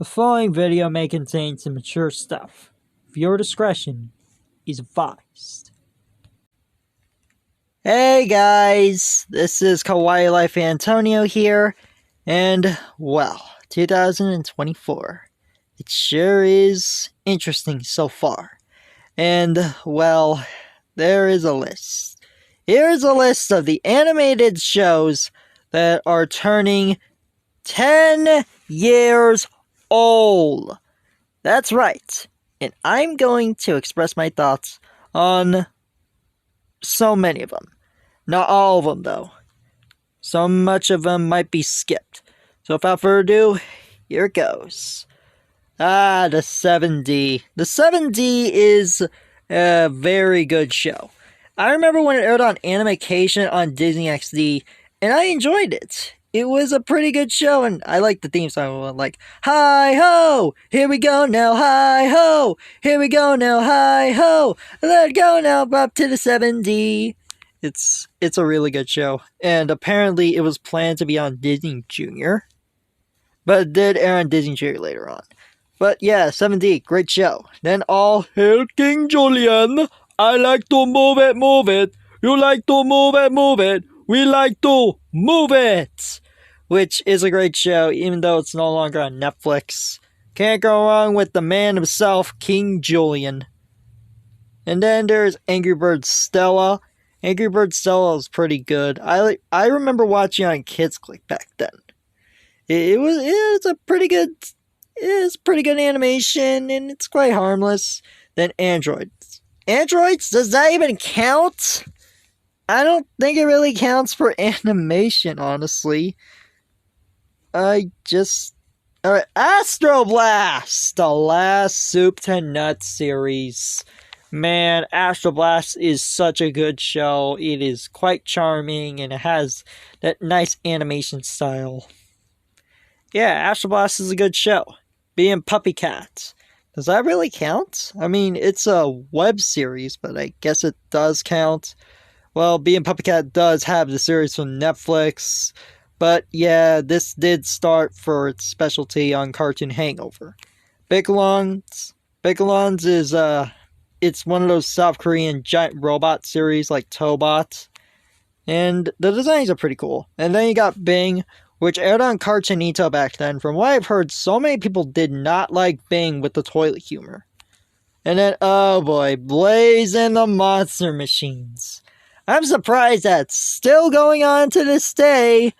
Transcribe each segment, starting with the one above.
The following video may contain some mature stuff. Viewer discretion is advised. Hey guys, this is Kawaii Life Antonio here, and well, 2024. It sure is interesting so far. And well, there is a list. Here's a list of the animated shows that are turning 10 years old. That's right. And I'm going to express my thoughts on so many of them. Not all of them, though. So much of them might be skipped. So without further ado, here it goes. The 7D. The 7D is a very good show. I remember when it aired on Animation on Disney XD, and I enjoyed it. It was a pretty good show, and I liked the theme song. Like, hi-ho, here we go now, hi-ho, here we go now, hi-ho, let's go now, up to the 7D. It's a really good show, and apparently it was planned to be on Disney Junior, but it did air on Disney Junior later on. But yeah, 7D, great show. Then All Hail King Julian, I like to move it, you like to move it, we like to move it! Which is a great show, even though it's no longer on Netflix. Can't go wrong with the man himself, King Julian. And then there's Angry Birds Stella. Angry Birds Stella is pretty good. I remember watching on Kids Click back then. It was a pretty good animation, and it's quite harmless. Then Androids. Androids? Does that even count? I don't think it really counts for animation, honestly. Alright, Astro Blast! The last soup to nuts series. Man, Astro Blast is such a good show. It is quite charming, and it has that nice animation style. Yeah, Astro Blast is a good show. Being Puppy Cat. Does that really count? I mean, it's a web series, but I guess it does count. Well, Being Puppy Cat does have the series from Netflix. But yeah, this did start for its specialty on Cartoon Hangover. Bigalons is, it's one of those South Korean giant robot series like Tobot. And the designs are pretty cool. And then you got Bing, which aired on Cartoonito back then. From what I've heard, so many people did not like Bing with the toilet humor. And then, oh boy, Blaze and the Monster Machines. I'm surprised that's still going on to this day.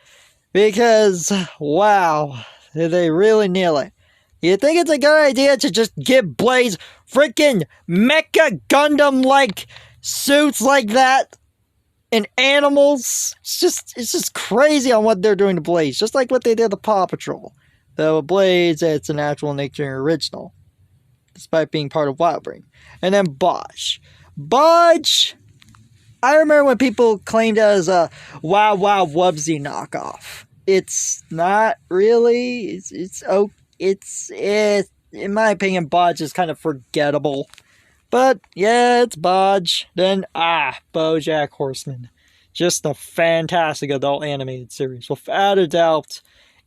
Because, wow, they really nail it. You think it's a good idea to just give Blaze freaking Mecha Gundam-like suits like that? And animals? It's just crazy on what they're doing to Blaze. Just like what they did to Paw Patrol. Though Blaze, it's a natural nature and original. Despite being part of Wildbrain. And then Bodge. Bodge! I remember when people claimed it as a Wow Wow Wubsy knockoff. It's not really. It's in my opinion, Bodge is kind of forgettable. But yeah, it's Bodge. Then Bojack Horseman. Just a fantastic adult animated series. Without a doubt,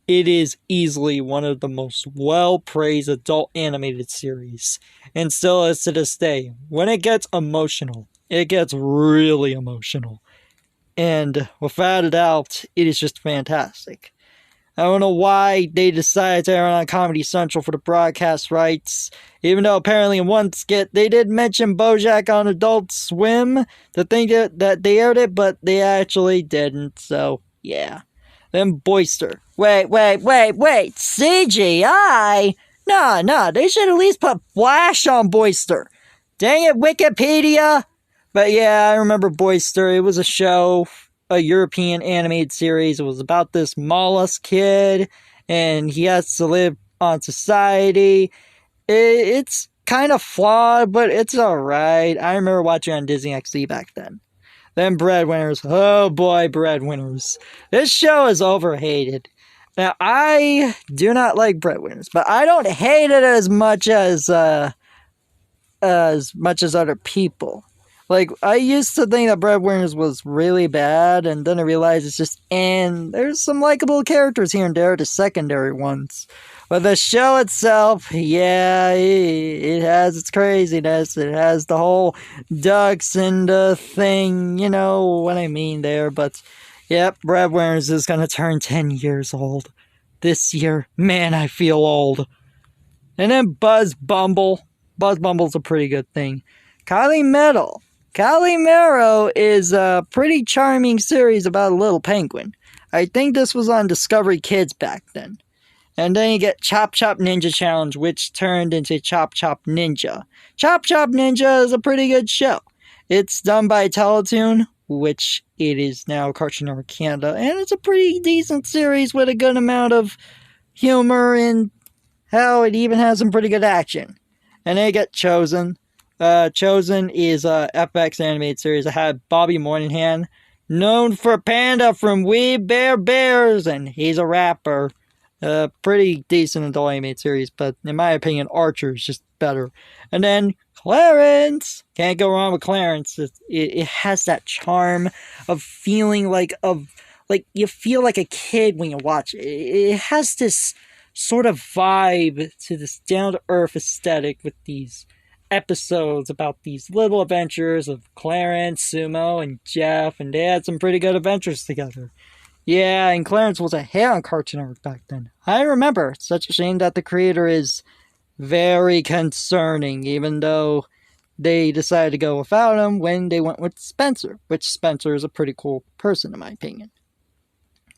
it is easily one of the most well-praised adult animated series. And still is to this day. When it gets emotional, it gets really emotional. And without a doubt, it is just fantastic. I don't know why they decided to air it on Comedy Central for the broadcast rights. Even though apparently in one skit they did mention Bojack on Adult Swim to think that they aired it, but they actually didn't. So, yeah. Then Boyster. Wait. CGI? No, they should at least put Flash on Boyster. Dang it, Wikipedia! But yeah, I remember Boyster. It was a show, a European animated series. It was about this mollusk kid, and he has to live on society. It's kind of flawed, but it's alright. I remember watching on Disney XD back then. Then Breadwinners. Oh boy, Breadwinners. This show is overhated. Now, I do not like Breadwinners, but I don't hate it as much as other people. Like, I used to think that Breadwinners was really bad, and then I realized it's just, and there's some likable characters here and there, the secondary ones. But the show itself, yeah, it has its craziness. It has the whole ducks and thing, you know what I mean there. But, yep, Breadwinners is gonna turn 10 years old this year. Man, I feel old. And then Buzz Bumble. Buzz Bumble's a pretty good thing. Kylie Metal. Kylie Marrow is a pretty charming series about a little penguin. I think this was on Discovery Kids back then. And then you get Chop Chop Ninja Challenge, which turned into Chop Chop Ninja. Chop Chop Ninja is a pretty good show. It's done by Teletoon, which it is now Cartoon Network Canada, and it's a pretty decent series with a good amount of humor and how it even has some pretty good action. And then you get Chosen. Chosen is a FX animated series that had Bobby Moynihan, known for Panda from We Bear Bears, and he's a rapper. Pretty decent adult animated series, but in my opinion, Archer is just better. And then Clarence! Can't go wrong with Clarence. It has that charm of feeling like you feel like a kid when you watch it. It has this sort of vibe to this down-to-earth aesthetic with these episodes about these little adventures of Clarence, Sumo, and Jeff, and they had some pretty good adventures together. Yeah, and Clarence was a hit on Cartoon Network back then. I remember. It's such a shame that the creator is very concerning, even though they decided to go without him when they went with Spencer, which Spencer is a pretty cool person in my opinion.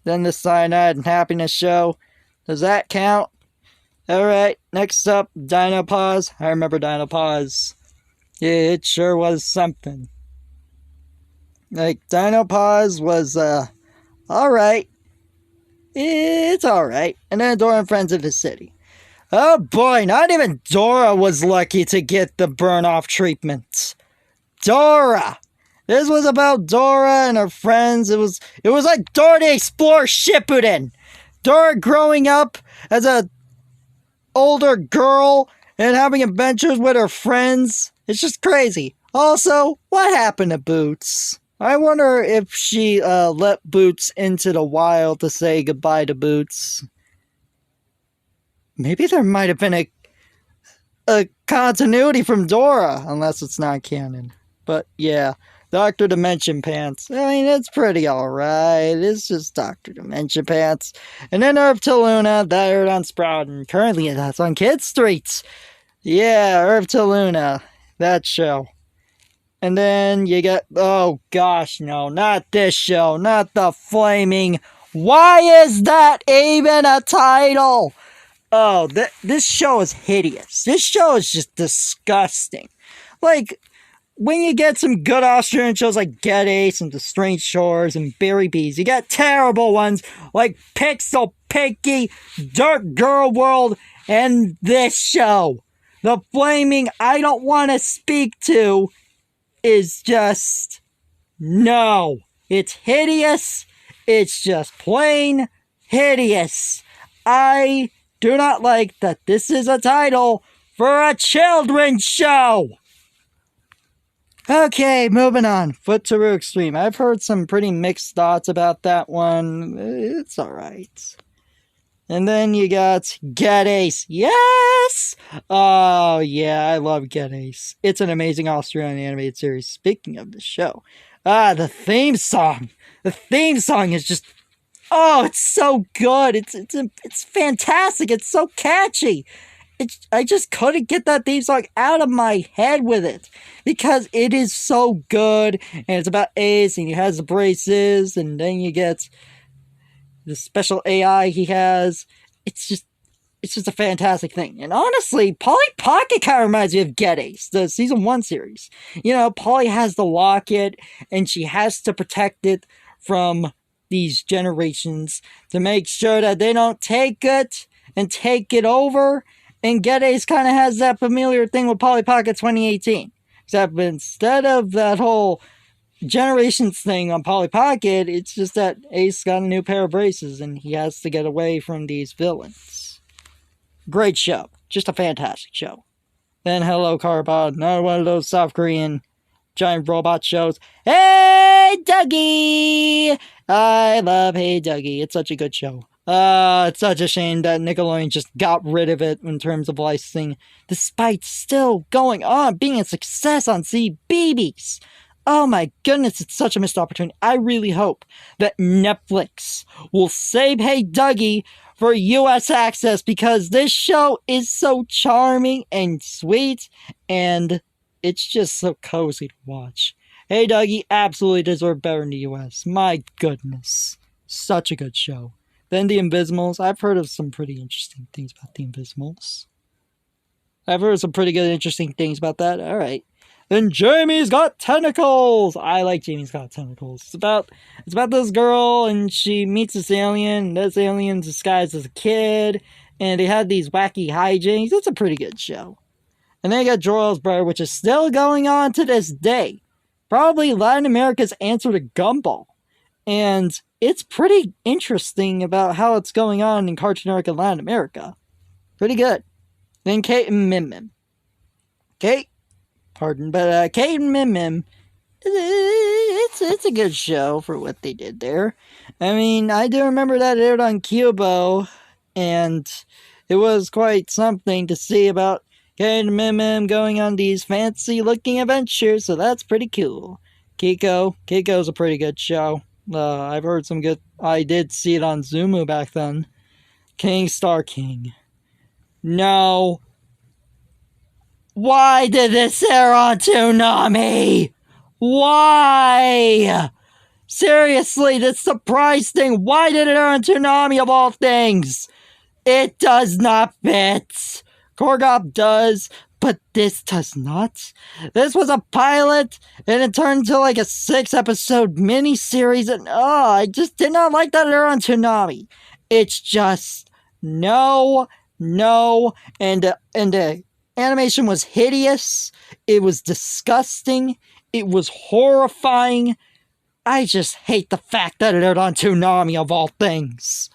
Then the Cyanide and Happiness show. Does that count? Alright, next up, Dino Paws. I remember Dino Paws. Yeah, it sure was something. Like, Dino Paws was, alright. It's alright. And then Dora and Friends of the City. Oh boy, not even Dora was lucky to get the burn-off treatment. Dora! This was about Dora and her friends. It was like Dora the Explorer Shippuden. Dora growing up as a older girl and having adventures with her friends. It's just crazy. Also, what happened to Boots? I wonder if she let Boots into the wild to say goodbye to Boots. Maybe there might have been a continuity from Dora, unless it's not canon. But yeah, Dr. Dimension Pants. I mean, it's pretty alright. It's just Dr. Dimension Pants. And then Herb to Luna, that aired on Sprout, and currently that's on Kid Streets. Yeah, Herb to Luna, that show. And then you get, oh gosh, no, not this show, not the flaming. Why is that even a title? Oh, this show is hideous. This show is just disgusting. Like, when you get some good Australian shows like Get Ace and The Strange Shores and Berry Bees, you get terrible ones like Pixel Pinky, Dirt Girl World, and this show. The flaming I don't want to speak to is just, no. It's hideous. It's just plain hideous. I do not like that this is a title for a children's show. Okay, moving on. Foot to Roo Extreme. I've heard some pretty mixed thoughts about that one. It's alright. And then you got Get Ace. Yes! Oh, yeah, I love Get Ace. It's an amazing Australian animated series. Speaking of the show. The theme song. The theme song is just, oh, it's so good. It's fantastic. It's so catchy. I just couldn't get that theme song out of my head with it. Because it is so good. And it's about Ace, and he has the braces, and then you get the special AI he has. It's just a fantastic thing. And honestly, Polly Pocket kind of reminds me of Get Ace, the Season 1 series. You know, Polly has the locket, and she has to protect it from these generations to make sure that they don't take it and take it over. And Get Ace kind of has that familiar thing with Polly Pocket 2018. Except instead of that whole Generations thing on Polly Pocket, it's just that Ace got a new pair of braces and he has to get away from these villains. Great show. Just a fantastic show. Then Hello Carbod, another one of those South Korean giant robot shows. Hey, Dougie! I love Hey, Dougie. It's such a good show. It's such a shame that Nickelodeon just got rid of it in terms of licensing, despite still going on, being a success on CBeebies. Oh my goodness, it's such a missed opportunity. I really hope that Netflix will save Hey Dougie for US access, because this show is so charming and sweet, and it's just so cozy to watch. Hey Dougie absolutely deserved better in the US. My goodness. Such a good show. Then the Invisimals. I've heard of some pretty interesting things about the Invisimals. I've heard some pretty good interesting things about that. Alright. Then Jamie's Got Tentacles! I like Jamie's Got Tentacles. It's about this girl, and she meets this alien, and this alien's disguised as a kid, and they had these wacky hijinks. It's a pretty good show. And then you got Jor-El's Brother, which is still going on to this day. Probably Latin America's answer to Gumball. And it's pretty interesting about how it's going on in Cartoon Network and Latin America. Pretty good. Then Kate and Mim Mim. Kate and Mim Mim, it's a good show for what they did there. I mean, I do remember that it aired on Cubo, and it was quite something to see about Kate and Mim Mim going on these fancy-looking adventures, so that's pretty cool. Kiko's a pretty good show. I've heard some good... I did see it on Zumu back then. King Star King. No. Why did this air on Toonami? Why? Seriously, this surprise thing. Why did it air on Toonami of all things? It does not fit. Korgop does, but this does not. This was a pilot, and it turned into like a 6-episode miniseries, and I just did not like that it aired on Toonami. It's just no, and the animation was hideous. It was disgusting. It was horrifying. I just hate the fact that it aired on Toonami of all things.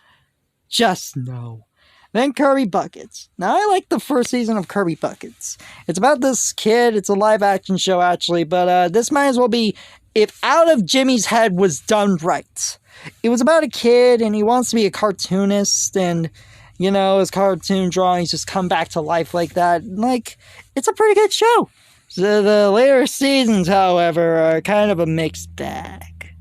Just no. Then Kirby Buckets. Now, I like the first season of Kirby Buckets. It's about this kid. It's a live-action show, actually, but this might as well be if Out of Jimmy's Head was done right. It was about a kid, and he wants to be a cartoonist, and, you know, his cartoon drawings just come back to life like that. Like, it's a pretty good show. So the later seasons, however, are kind of a mixed bag.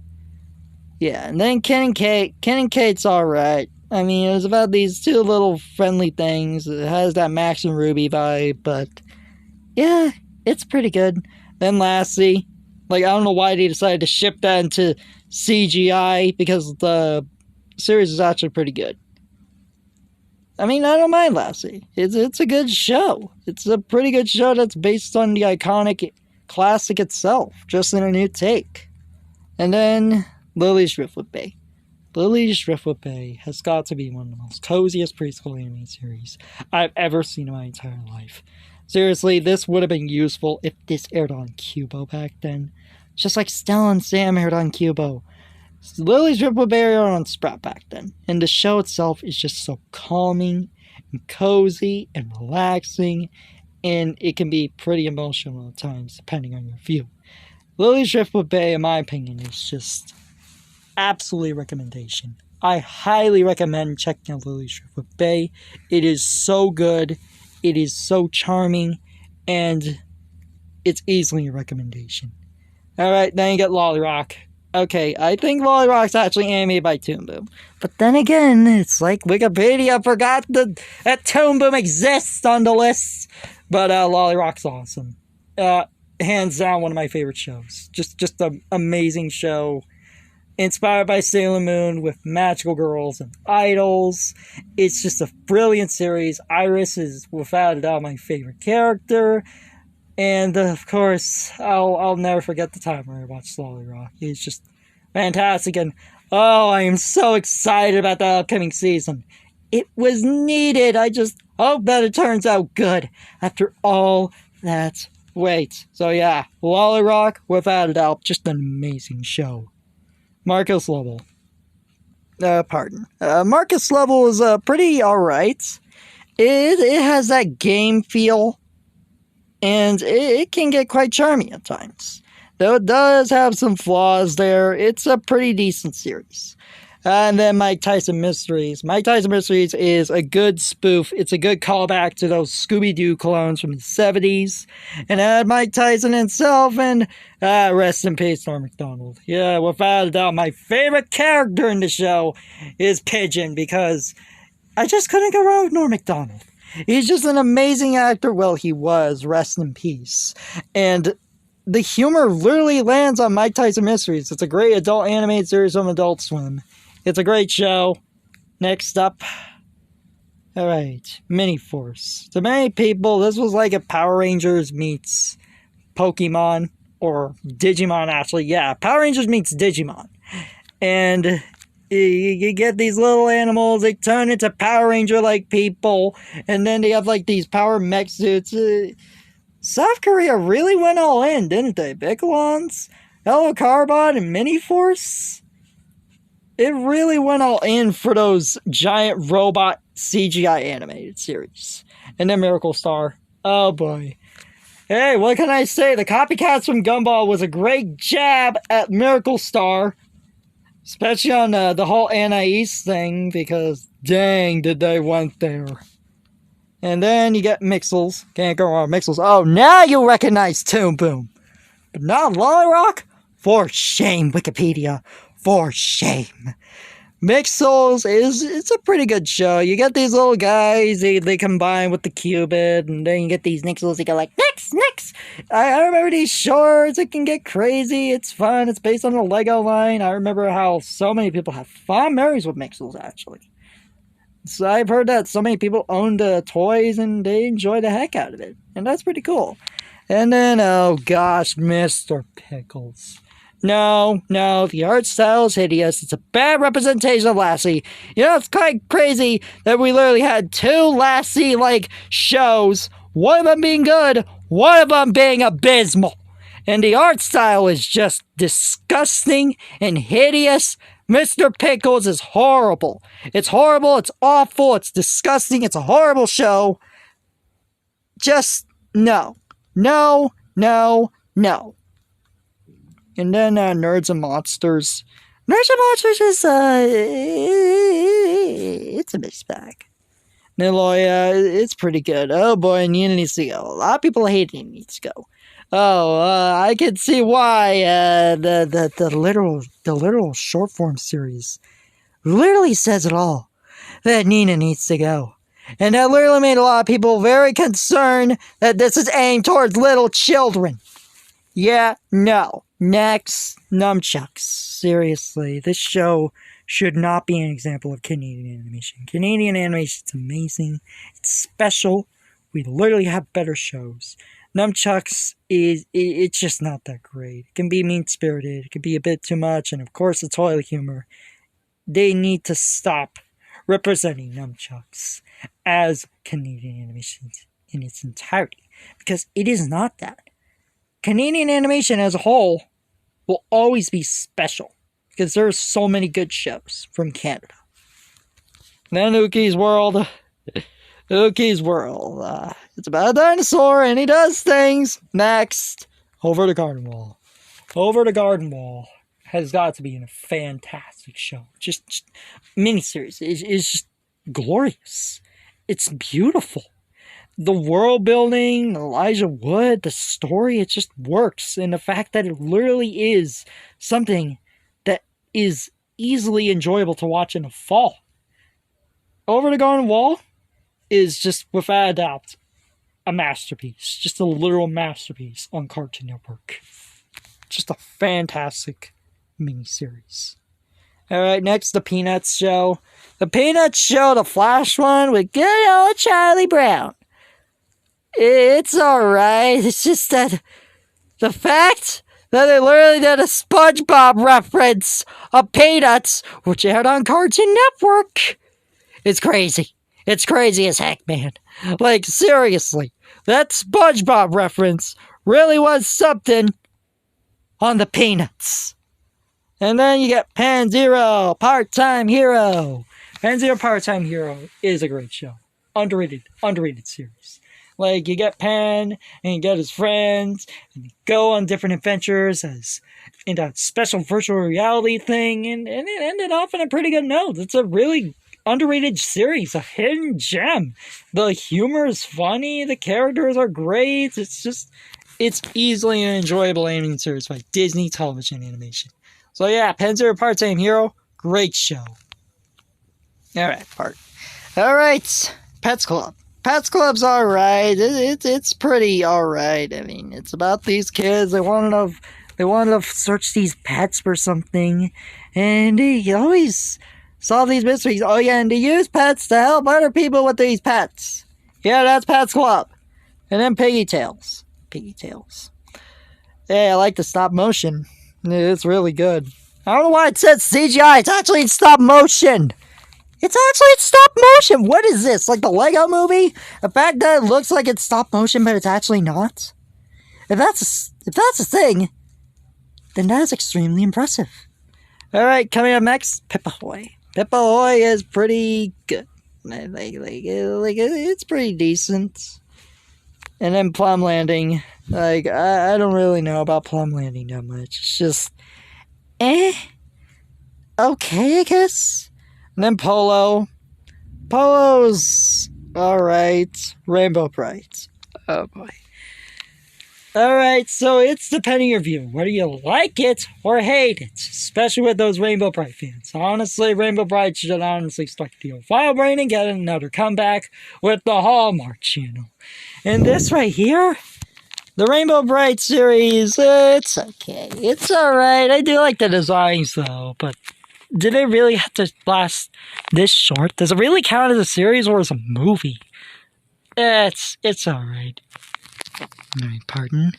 Yeah, and then Ken and Kate. Ken and Kate's alright. I mean, it was about these two little friendly things. It has that Max and Ruby vibe, but yeah, it's pretty good. Then lastly, like, I don't know why they decided to ship that into CGI, because the series is actually pretty good. I mean, I don't mind Lassie. It's a good show. It's a pretty good show that's based on the iconic classic itself, just in a new take. And then Lily's Driftwood Bay. Lily's Driftwood Bay has got to be one of the most coziest preschool anime series I've ever seen in my entire life. Seriously, this would have been useful if this aired on Cubo back then. Just like Stella and Sam aired on Cubo. Lily's Driftwood Bay aired on Sprout back then. And the show itself is just so calming and cozy and relaxing. And it can be pretty emotional at times, depending on your view. Lily's Driftwood Bay, in my opinion, is just absolutely recommendation. I highly recommend checking out Lily's Driftwood Bay. It is so good. It is so charming. And it's easily a recommendation. Alright, then you get Lolirock. Okay, I think Lolirock's actually animated by Toon Boom. But then again, it's like Wikipedia forgot that Toon Boom exists on the list. But Lolirock's awesome. Hands down, one of my favorite shows. Just an amazing show. Inspired by Sailor Moon with magical girls and idols. It's just a brilliant series. Iris is, without a doubt, my favorite character. And, of course, I'll never forget the time where I watched Lolirock. It's just fantastic. And, I am so excited about the upcoming season. It was needed. I just hope that it turns out good after all that wait. So, yeah, Lolirock, without a doubt, just an amazing show. Marcus Level. Marcus Level is pretty alright. It has that game feel, and it can get quite charming at times. though it does have some flaws there, it's a pretty decent series. And then Mike Tyson Mysteries. Mike Tyson Mysteries is a good spoof. It's a good callback to those Scooby-Doo clones from the 70s. And had Mike Tyson himself, and rest in peace, Norm Macdonald. Yeah, without a doubt, my favorite character in the show is Pigeon, because I just couldn't go wrong with Norm Macdonald. He's just an amazing actor. Well, he was. Rest in peace. And the humor literally lands on Mike Tyson Mysteries. It's a great adult animated series on Adult Swim. It's a great show. Next up. Alright. Mini-Force. To many people, this was like a Power Rangers meets Pokemon. Or Digimon, actually. Yeah, Power Rangers meets Digimon. And you get these little animals. They turn into Power Ranger-like people. And then they have like these power mech suits. South Korea really went all in, didn't they? Bicklons, Hello Carbon, and Mini-Force? It really went all in for those giant robot CGI animated series. And then Miracle Star. Oh boy. Hey, what can I say? The copycats from Gumball was a great jab at Miracle Star. Especially on the whole Anais thing, because dang did they went there. And then you get Mixels. Can't go wrong with Mixels. Oh, now you recognize Toon Boom. But not Lolirock? For shame, Wikipedia. For shame. Mixels it's a pretty good show. You get these little guys, they combine with the Cubid, and then you get these Nixels, they go like, Nix! I remember these shorts, it can get crazy, it's fun, it's based on the Lego line. I remember how so many people have fond memories with Mixels, actually. So I've heard that so many people own the toys, and they enjoy the heck out of it. And that's pretty cool. And then, oh gosh, Mr. Pickles. No, the art style is hideous. It's a bad representation of Lassie. You know, it's quite crazy that we literally had two Lassie-like shows. One of them being good, one of them being abysmal. And the art style is just disgusting and hideous. Mr. Pickles is horrible. It's horrible, it's awful, it's disgusting, it's a horrible show. Just, no. No. And then Nerds and Monsters. Nerds and Monsters is, it's a mixed bag. Niloy, it's pretty good. Oh boy, Nina needs to go. A lot of people hate it, needs to go. Oh, I can see why, the literal short form series literally says it all. That Nina needs to go. And that literally made a lot of people very concerned that this is aimed towards little children. Yeah, no. Next, Nunchucks. Seriously, this show should not be an example of Canadian animation. Canadian animation is amazing. It's special. We literally have better shows. Nunchucks it's just not that great. It can be mean-spirited. It can be a bit too much. And of course, the toilet humor. They need to stop representing Nunchucks as Canadian animation in its entirety. Because it is not that. Canadian animation as a whole will always be special because there are so many good shows from Canada. Then Uki's World. Uki's World. It's about a dinosaur and he does things. Next, Over the Garden Wall. Over the Garden Wall has got to be a fantastic show. Just miniseries. It's just glorious. It's beautiful. The world building, Elijah Wood, the story, it just works. And the fact that it literally is something that is easily enjoyable to watch in the fall. Over the Garden Wall is just, without a doubt, a masterpiece. Just a literal masterpiece on Cartoon Network. Just a fantastic miniseries. Alright, next, The Peanuts Show. The Peanuts Show, the Flash one with good old Charlie Brown. It's alright. It's just that the fact that they literally did a SpongeBob reference of Peanuts, which aired on Cartoon Network, it's crazy. It's crazy as heck, man. Like, seriously, that SpongeBob reference really was something on the Peanuts. And then you get Pan Zero, Part-Time Hero. Pan Zero, Part-Time Hero is a great show. Underrated series. Like, you get Penn, and you get his friends, and you go on different adventures as in that special virtual reality thing, and it ended off on a pretty good note. It's a really underrated series, a hidden gem. The humor is funny, the characters are great, it's easily an enjoyable animated series by Disney Television Animation. So yeah, Penn Zero Part-Time Hero, great show. Alright, Pets Club. Pets Club's alright. It's pretty alright. I mean, it's about these kids. They wanted to search these pets for something, and they always solve these mysteries. Oh yeah, and they use pets to help other people with these pets. Yeah, that's Pets Club. And then Piggy Tales. Hey, I like the stop motion. It's really good. I don't know why it says CGI. It's actually in stop motion. It's actually in stop motion. What is this? Like the Lego movie? The fact that it looks like it's stop motion, but it's actually not? If that's a thing, then that is extremely impressive. Alright, coming up next, Pip Ahoy. Pip Ahoy is pretty good. It's pretty decent. And then Plum Landing. I don't really know about Plum Landing that much. It's just, okay, I guess. And then Polo. Polo's alright. Rainbow Bright. Oh boy. Alright, so it's depending on your view. Whether you like it or hate it. Especially with those Rainbow Bright fans. Honestly, Rainbow Bright should honestly start the old file brain and get another comeback with the Hallmark Channel. And this right here, the Rainbow Bright series, it's okay. It's alright. I do like the designs though, but did it really have to last this short? Does it really count as a series or as a movie? It's alright. Alright, pardon.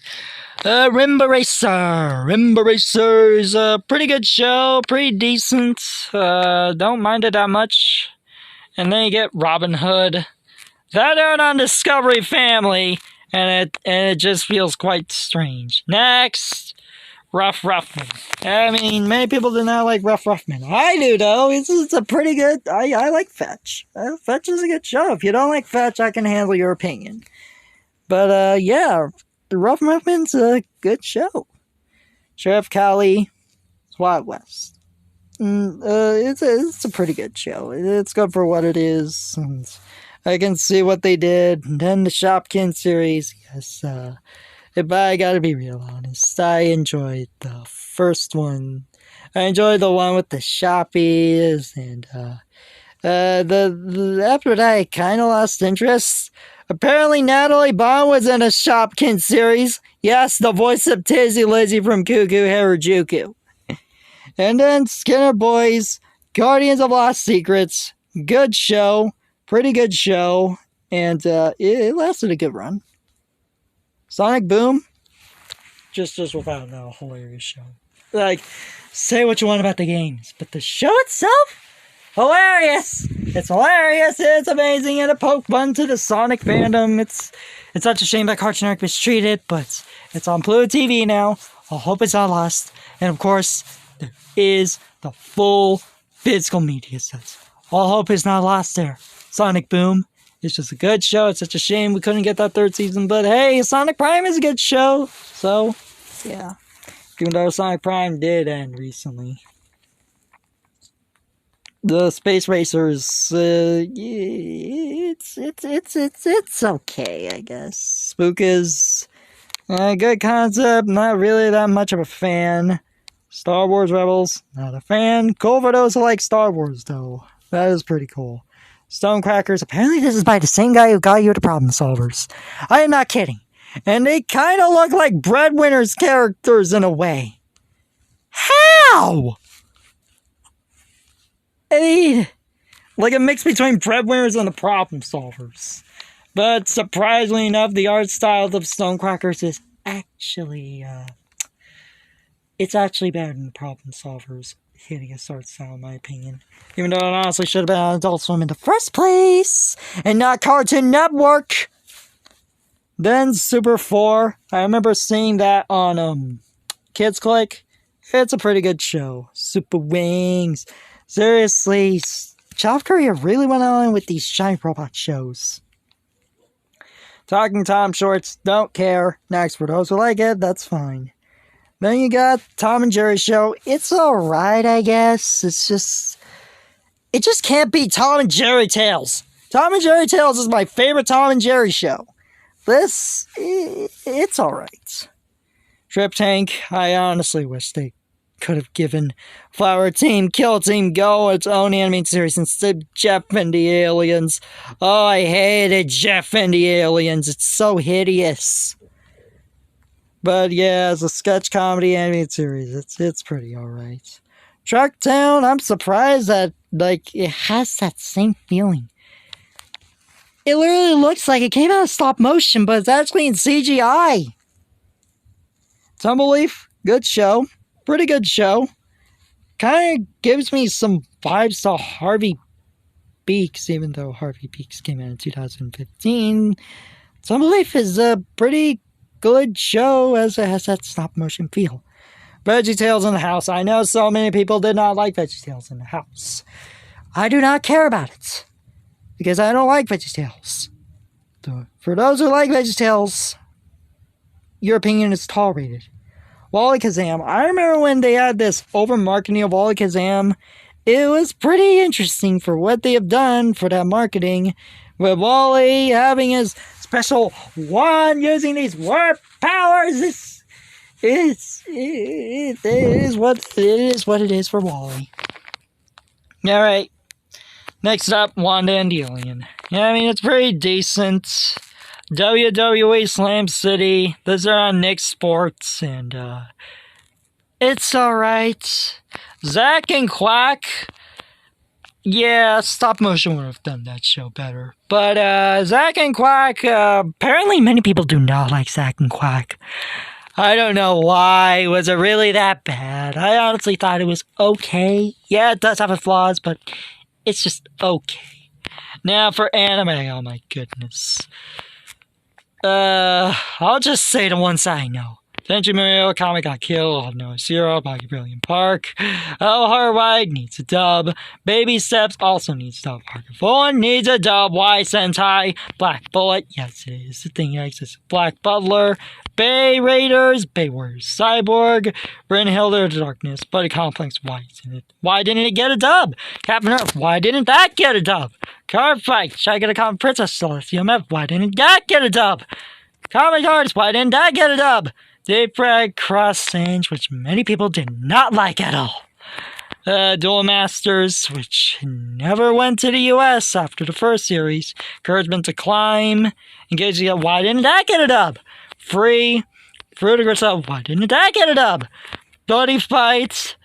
Rimba Racer. Rimba Racer is a pretty good show, pretty decent. Don't mind it that much. And then you get Robin Hood. That aired on Discovery Family, and it just feels quite strange. Next, Rough Ruffman. I mean, many people do not like Rough Ruffman. I do, though. It's a pretty good... I like Fetch. Fetch is a good show. If you don't like Fetch, I can handle your opinion. But, yeah, the Rough Ruffman's a good show. Sheriff Callie, Wild West. It's a pretty good show. It's good for what it is. And I can see what they did. And then the Shopkin series, yes, but I gotta be real honest. I enjoyed the first one. I enjoyed the one with the Shoppies, and after that I kinda lost interest. Apparently Natalie Bond was in a Shopkin series. Yes, the voice of Tizzy Lizzy from Cuckoo Harajuku. And then Skinner Boys, Guardians of Lost Secrets. Good show. Pretty good show. And it lasted a good run. Sonic Boom, just without a hilarious show. Like, say what you want about the games, but the show itself, hilarious. It's hilarious. It's amazing, and a poke fun to the Sonic fandom. It's such a shame that Cartoon Network mistreated it, but it's on Pluto TV now. I hope it's not lost. And of course, there is the full physical media sets. All hope is not lost there. Sonic Boom. It's just a good show. It's such a shame we couldn't get that third season. But hey, Sonic Prime is a good show. So, yeah. Even though Sonic Prime did end recently. The Space Racers, it's okay, I guess. Spook is a good concept. Not really that much of a fan. Star Wars Rebels, not a fan. Cool for those who like Star Wars, though. That is pretty cool. Stonecrackers. Apparently this is by the same guy who got you the Problem Solvers. I am not kidding. And they kind of look like Breadwinners characters in a way. How? I mean, like a mix between Breadwinners and the Problem Solvers. But surprisingly enough, the art style of Stonecrackers is actually, it's actually better than the Problem Solvers. Hideous art style, in my opinion. Even though it honestly should have been on Adult Swim in the first place, and not Cartoon Network. Then Super 4. I remember seeing that on Kids Click. It's a pretty good show. Super Wings. Seriously, South Korea really went on with these giant robot shows. Talking Tom shorts, don't care. Next, for those who like it, that's fine. Then you got Tom and Jerry show. It's alright, I guess. It just can't be Tom and Jerry Tales. Tom and Jerry Tales is my favorite Tom and Jerry show. It's alright. Trip Tank, I honestly wish they could have given Flower Team, Kill Team Go its own animated series instead of Jeff and the Aliens. Oh, I hated Jeff and the Aliens. It's so hideous. But yeah, as a sketch comedy animated series, it's pretty alright. Truck Town, I'm surprised that it has that same feeling. It literally looks like it came out of stop motion, but it's actually in CGI. Tumbleleaf, good show. Pretty good show. Kind of gives me some vibes to Harvey Beaks, even though Harvey Beaks came out in 2015. Tumbleleaf is a pretty good show as it has that stop motion feel. VeggieTales in the House. I know so many people did not like VeggieTales in the House. I do not care about it, because I don't like VeggieTales. So, for those who like VeggieTales, your opinion is tolerated. Wallykazam. I remember when they had this over-marketing of Wallykazam. It was pretty interesting for what they have done for that marketing, with Wally having his special wand, using these warp powers. It is what it is for Wally. Alright. Next up, Wanda and the Alien. Yeah, I mean, it's pretty decent. WWE Slam City. Those are on Nick Sports, and it's alright. Zack and Quack. Yeah, stop motion would have done that show better. But Zack and Quack, apparently many people do not like Zack and Quack. I don't know why. Was it really that bad? I honestly thought it was okay. Yeah, it does have its flaws, but it's just okay. Now for anime, oh my goodness. I'll just say the ones I know. Tenchi Muyo, Comic Got Killed, No Zero, Boggy Brilliant Park. Oh, Heart Wide needs a dub. Baby Steps also needs a dub. Parker Fallen needs a dub. Y Sentai, Black Bullet, yes it is. The thing exists. Black Butler, Bay Raiders, Bay Warriors Cyborg, Brynhilde, The Darkness, Buddy Complex, why isn't it? Why didn't it get a dub? Captain Earth, why didn't that get a dub? Card Fight, Shy Get a Common Princess, Celestial Meth, why didn't that get a dub? Comic Arts, why didn't that get a dub? Deep Frag Cross Stage, which many people did not like at all. Duel Masters, which never went to the US after the first series. Encouragement to Climb. Engage the why didn't that get a dub? Free. Fruit of Yourself, why didn't that get a dub? Bloody Fight.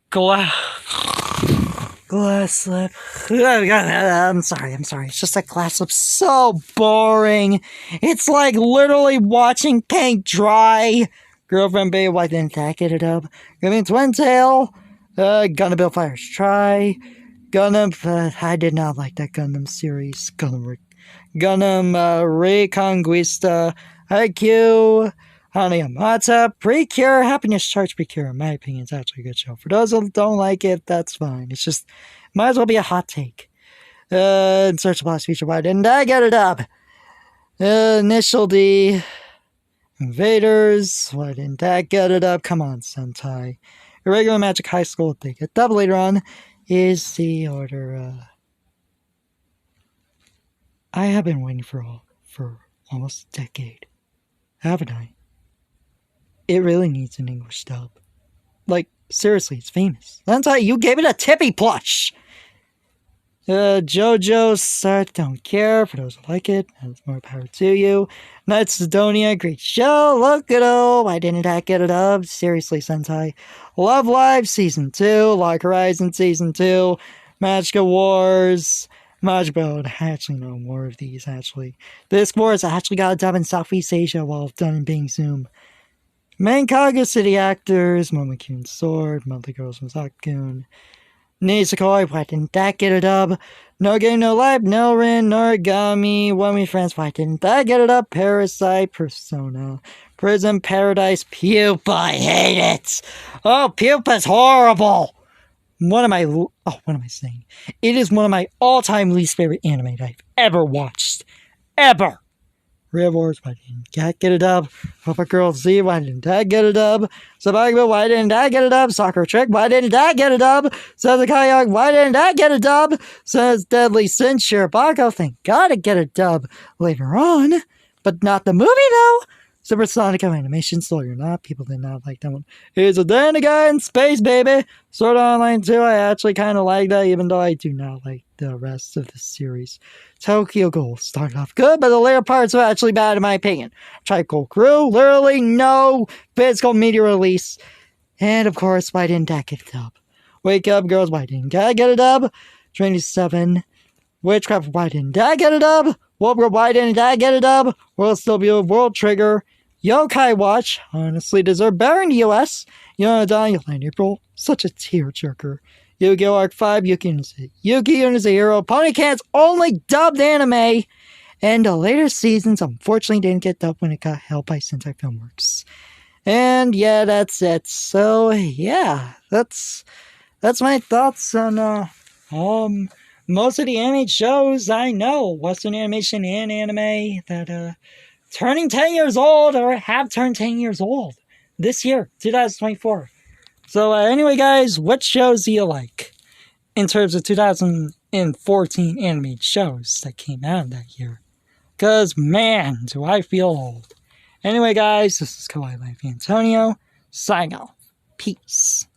Glass Slip. I'm sorry. It's just that Glass Slip's so boring. It's like literally watching paint dry. Girlfriend Babe, why didn't that get a dub? Gundam Twin Tail. Gundam Build Fires Try. Gundam, I did not like that Gundam series. Gundam Reconquista. IQ. Hanayamata, Precure, Happiness Charge Precure, in my opinion, is actually a good show. For those who don't like it, that's fine. It's just, might as well be a hot take. In Search of Lost Future, why didn't I get it up? Initial D, Invaders, why didn't that get it up? Come on, Sentai. Irregular Magic High School, they get dub later on, is the order, I have been waiting for almost a decade, haven't I? It really needs an English dub. Like, seriously, it's famous. That's how you gave it a Tippy plush! JoJo's don't care. For those who like it, that's more power to you. Knights Sidonia, great show. Look at all. Why didn't that get it up? Seriously, Sentai. Love Live Season 2. Lock Horizon Season 2. Magica Wars. Majbo, I actually know more of these, actually. This Wars actually got a dub in Southeast Asia while done in Bing Zoom. Mankaga City Actors, Momokyun Sword, Monthly Girls from Sakun, Nisekoi, why didn't that get a dub? No Game, No Life, No Rin, Norigami, One Me Friends, why didn't that get it up? Parasite, Persona, Prison Paradise, Pupa, I hate it! Oh, Pupa's horrible! What am I saying? It is one of my all-time least favorite anime that I've ever watched. Ever! Real Wars, why didn't Cat get a dub? Papa Girl Z, why didn't Dad get a dub? Sabagba, why didn't Dad get a dub? Soccer Trick, why didn't Dad get a dub? Says the Kayak, why didn't Dad get a dub? Says Deadly Sin, Shirabako, thank God I get a dub later on. But not the movie, though. Supersonic Animation, so you're not. People did not like that one. Here's a Danny guy in space, baby. Sword Art Online 2, I actually kind of like that, even though I do not like the rest of the series. Tokyo Ghoul started off good, but the later parts were actually bad in my opinion. Triple Crew, literally no physical media release. And of course, why didn't that get a dub? Wake Up Girls, why didn't I get a dub? 27. Witchcraft, why didn't I get a dub? Wolverine, why didn't I get a dub? World Still Beautiful, World Trigger. Yokai Watch, honestly deserve better in the US. Yonadon, Yolanda April, such a tearjerker. Yu-Gi-Oh! Arc 5, Yuki is a hero. Pony Cat's only dubbed anime. And the later seasons unfortunately didn't get dubbed when it got held by Sentai Filmworks. And yeah, that's it. So yeah, that's my thoughts on most of the anime shows I know, Western animation and anime, that turning 10 years old or have turned 10 years old this year, 2024. So anyway, guys, what shows do you like in terms of 2014 animated shows that came out that year? Because, man, do I feel old. Anyway, guys, this is Kawaii Life Antonio, sign off. Peace.